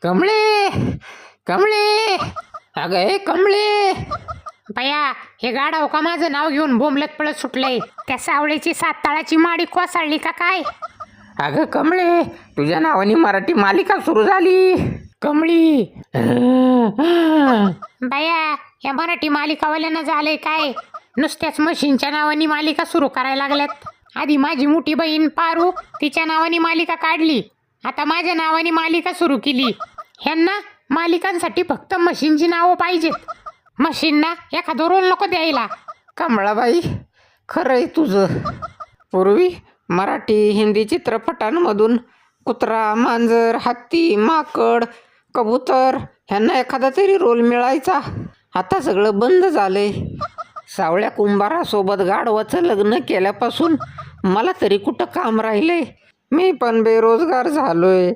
कमळे कमळे, अगं हे कमळे. बया, हे गाढव का माझं नाव घेऊन बोंबलत पळत सुटलंय? त्या सावळीची 7 ताळाची माडी कोसळली का काय? अगं कमळे, तुझ्या नावाने मराठी मालिका सुरू झाली. कमळी. बया, या मराठी मालिकावाल्यांना झालंय काय? नुसत्याच मशीनच्या नावाने मालिका सुरू करायला लागल्यात. आधी माझी मोठी बहीण पारू तिच्या नावाने मालिका काढली, आता माझ्या नावाने मालिका सुरू केली. ह्यांना मालिकांसाठी फक्त मशीनची नावं पाहिजेत. मशीनना एखादं रोल नको द्यायला. कमळाबाई, खरं आहे तुझं. पूर्वी मराठी हिंदी चित्रपटांमधून कुत्रा, मांजर, हत्ती, माकड, कबूतर ह्यांना एखादा तरी रोल मिळायचा. आता सगळं बंद झालंय. सावळ्या कुंभारासोबत गाढवाचं लग्न केल्यापासून मला तरी कुठं काम राहिलंय. मी पण बेरोजगार झालोय.